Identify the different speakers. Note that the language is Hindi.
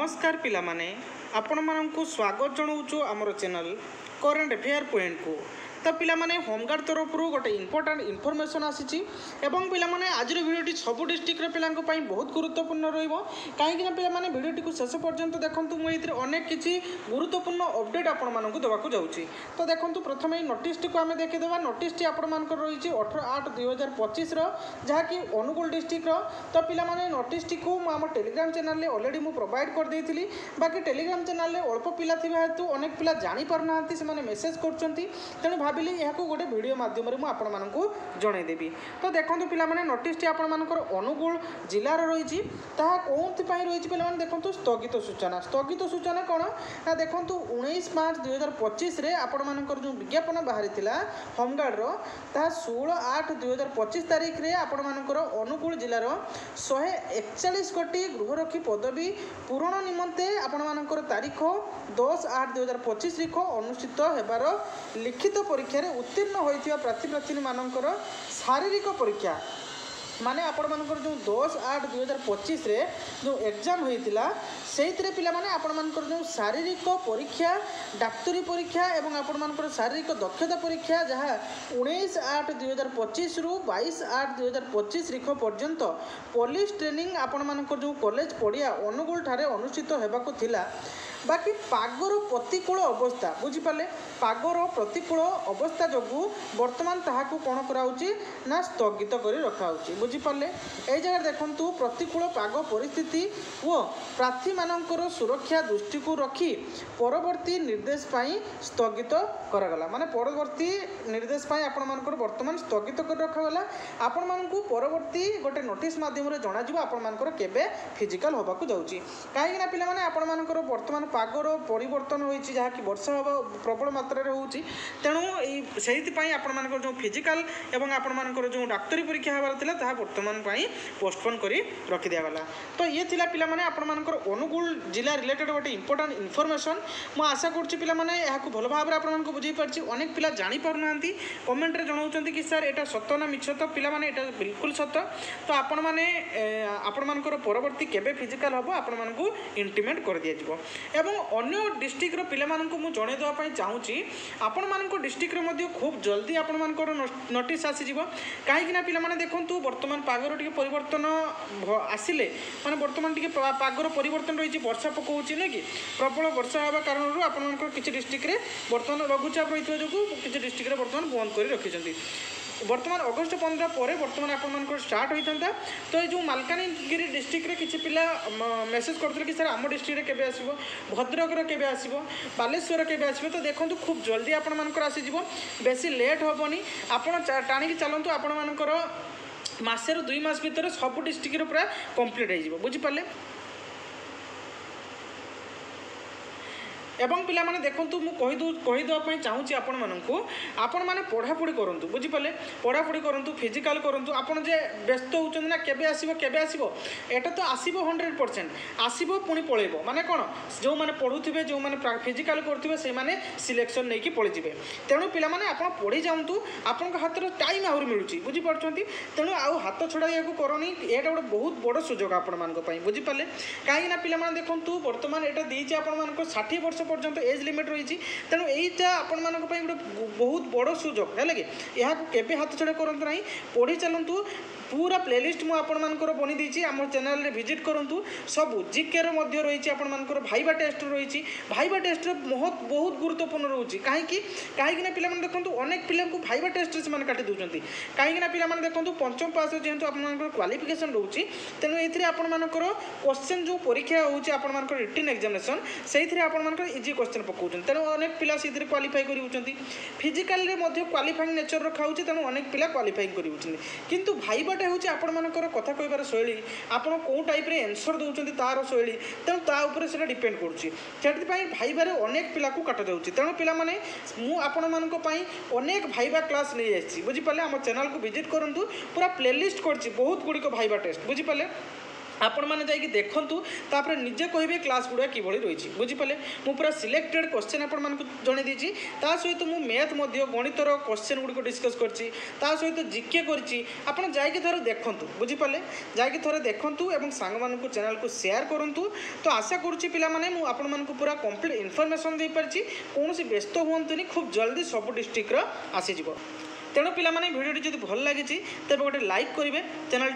Speaker 1: नमस्कार पिला माने आपण मानकु स्वागत जनाऊँ आमर चैनल करेन्ट अफेयर पॉइंट को। तो पिला माने होमगार्ड तरफ गोटे इंपोर्टाट इनफॉरमेशन आसी एवं पिला माने आज भिडियोटी सबु डिस्ट्रिक्ट पिलांक पई बहुत गुरुत्वपूर्ण रहिबो कहीं पिला माने भिडियोटी को शेष पर्यंत देखंतु मु एथिरे अनेक किछि गुरुत्वपूर्ण अपडेट आपण मानकु देबाकू जाउछि। तो देखंतु प्रथमे नोटिस को आमे देखि देबा। नोटिस टी आपण मानकर रहिछि 18/8/2025 रो जहा कि अनुगुल डिस्ट्रिक्ट रो। तो पिला माने नोटिस टी को आम टेलीग्राम चैनल रे ऑलरेडी मु प्रोवाइड कर देइथिली। बाकी टेलीग्राम चैनल रे अल्प पिला थिबा हेतु अनेक पिला जानि पार नांती से माने मेसेज करचंती तेणु भाविली यहाँ गोटे वीडियो माध्यम जन देवी। तो देखो पे नोटिस टी आपर अनुगुल जिलार रही कौन रही पे देखो स्थगित सूचना। स्थगित सूचना कौन ना देखो 19/5/2025 आपण जो विज्ञापन बाहरी होमगार्ड ता 16/8/2025 तारीख में आपण अनुगुल जिलार 141 कोटी गृहरक्षी पदवी पूरण निमंते आपण तारीख 10/8/2025 अनुष्ठित होबार लिखित परीक्षा उत्तीर्ण होइथिबा प्रार्थी मानकर शारीरिक परीक्षा माने आपण मानकर जो 10/8/2025 रे जो एग्जाम होइतिला सेइतरे पिला माने आपण मानकर जो शारीरिक परीक्षा डाक्तरी परीक्षा एवं आपण मानकर शारीरिक दक्षता परीक्षा जहाँ 19/8/2025 रु 22/8/2025 रिख पर्यंत पुलिस ट्रेनिंग आपण मानकर जो कॉलेज पड़िया अनुगुल ठारे अनुष्ठित हेबाकू थिला। बाकी पागर प्रतिकूल अवस्था बुझीपारे पागर प्रतिकूल अवस्था जो बर्तमान ताहाकू कौन कराउची ना स्थगित करी रखाउची बुझीपारे। एई जगह देखंतु प्रतिकूल पाग परिस्थिति व प्रार्थी मानकर सुरक्षा दृष्टि को रखी परवर्ती निर्देश पाई स्थगित करागला। माने परवर्ती निर्देश पाई आपण मानकर वर्तमान स्थगित कर रखागला। आपण मानकू परवर्ती गोटे नोटिस माध्यम रे जणा जिवो आपण मानकर केबे फिजिकल होबाकू जाउची काहे ना पिला माने आपण मानकर वर्तमान पागर परिवर्तन होइछि जहा कि वर्षा हवा प्रबल मात्रा रे होउछि तेणु सेहितपाई आपण मानकर जो फिजिकल एवं आपण मानकर जो डाक्तरी परीक्षा हबार थिला ताहा वर्तमान पाई पोस्टपोन करी रखि दिया गला। तो ये थिला पिला माने आपण मानकर अनुगुल जिला रिलेटेड गोटे इंपोर्टेंट इनफॉरमेशन मु आशा करछि पिला माने याकू भलो भाबरे आपण मानकू बुझी पारछि। अनेक पिला जानि पारु नांती कमेंट रे जणाउछन्ती कि सर एटा सत्य ना मिछ। तो पिला माने एटा बिल्कुल सत्य। तो आपण माने आपण मानकर परवर्ती केबे फिजिकल हबो आपण मानकू इंटिमेट कर दिया जिवो। एवं अन्य डिस्ट्रिक्टर पिला मानकू मु जणे देवा पई चाहूची आपण मानको डिस्ट्रिक्ट रे मध्ये खूब जल्दी आपण मानकर नोटिस आसी जिवो काहे कि ना पिला माने देखंतु वर्तमान पागर टिके परिवर्तन आसिले माने वर्तमान टिके पागर परिवर्तन रही वर्षा पकाउची न कि प्रबल वर्षा होगा कारण आपण मानकर किछि डिस्ट्रिक्ट रे वर्तमान लघुचाप रही जो किछि डिस्ट्रिक्ट रे वर्तमान बंद करी रखिछन्ती। वर्तमान अगस्ट 15 पर वर्तमान आप स्टार्ट होता। तो ये जो मालकानगिरी डिस्ट्रिक्ट रे किसी पिला मेसेज करते कि सर आम डिस्ट्रिक्ट केबे आसीबो भद्रक केबे आसीबो बालेश्वर केबे आसीबो। तो देखो खूब जल्दी आपण मानकर आसीजिवो बेसी लेट होबनी आपण टाणी चलतु आपण मानकर मासे 2 मास भितर सब डिस्ट्रिक्ट पूरा कंप्लीट हो बुझीपारे। एवं पिला माने देखंतु मु कहीदेवाई चाहूँगी आपण मानकू आपण माने पढ़ापढ़ी करूँ बुझीपारे पढ़ापढ़ी करूँ फिजिकल करूँ आपण जे व्यस्त होउछन ना केबे आसीबो एटा तो आसीबो 100% आसीबो पुणी पळेबो माने कोन जो माने पढुथिबे जो माने फिजिकल करथिबे से माने सिलेक्शन नै कि पळि जिवे। तेणु पिला माने आपण पढ़ी जाउंतु आपण हाथ रो टाइम आउर मिलुची बुझी पड़छंती तेणु आउ हाथ छड़ाइया को करनी एटा गोटे बहुत बड़ सुजोग आपण मानक पई बुझीपारे। काहे ना पिला माने देखंतु वर्तमान एटा देइछि आपण मानक 60 वर्ष पर्यंत एज लिमिट रही तेणु यहीटा आपण मानक पई गोटे बहुत बड़ सुजोग है कि यह केबे हाथ छड़ा करंतु नहीं पढ़ी चलतु। पूरा प्लेलिस्ट मु आपण मानकर बनी देछि आम चैनल रे विजिट करंतु सब जीके रो मध्य रही आपण मानकर भाइबा टेस्ट रही भाइबा टेस्ट बहुत गुरुत्वपूर्ण रहउछि काहे ना पिला माने देखंतु अनेक पिला को भाइबा टेस्ट से माने काटी दोचंती काहे ना पिला माने देखंतु पंचम पास जेहेतु आपण मानकर क्वालिफिकेशन रहउछि तेणु एथिरे आपण मानकर क्वेश्चन जो परीक्षा होउछि आपण मानकर रिटन एग्जामिनेशन सेइथिरे आपण मानकर इजी क्वेश्चन पकाउछन तेणु अनेक पिला सेइथिरे क्वालिफाई करि होउछंती फिजिकल रे मध्य क्वालिफाइंग नेचर रखा होउछि तेणु अनेक पिला क्वालिफाई करि होउछंती किंतु भाइबा हूँ आपण मानकर कथा कहबार शैली आपड़ कौ टाइप रे आंसर दौरान तार शैली तेणु ता उपर से डिपेंड करुच्ची भाइबार अनेक पिला को काटा जाऊँगी तेणु पिला माने मु आपण मानक पई अनेक भाइबा क्लास नहीं आसी बुझीपारे आम चैनल को विजिट करूँ पूरा प्लेलिस्ट करछि बहुत गुड़िक भाइबा टेस्ट बुझीपारे। आपण मैंने जाकि देखूँ तापर निजे कहे क्लास गुड़ा कि रही बुझीपारे मुझे पूरा सिलेक्टेड क्वेश्चन आपण मानक जन दी सहित मुझे मैथ गणितर क्वेश्चन गुड़िक डिस्कस करती सहित जिके कर थोड़े देखूँ बुझीपारे जाकि थोड़े देखूँ और सांग मान चैनल को शेयर करूँ तो आशा करुँच पाने मुझे पूरा कंप्लीट इनफर्मेशन दे पारी कौन व्यस्त हुआ खूब जल्दी सब डिस्ट्रिक्टर आसीज तेणु पिला भिडियो जब भल लगी तेज गोटे लाइक करेंगे चैनल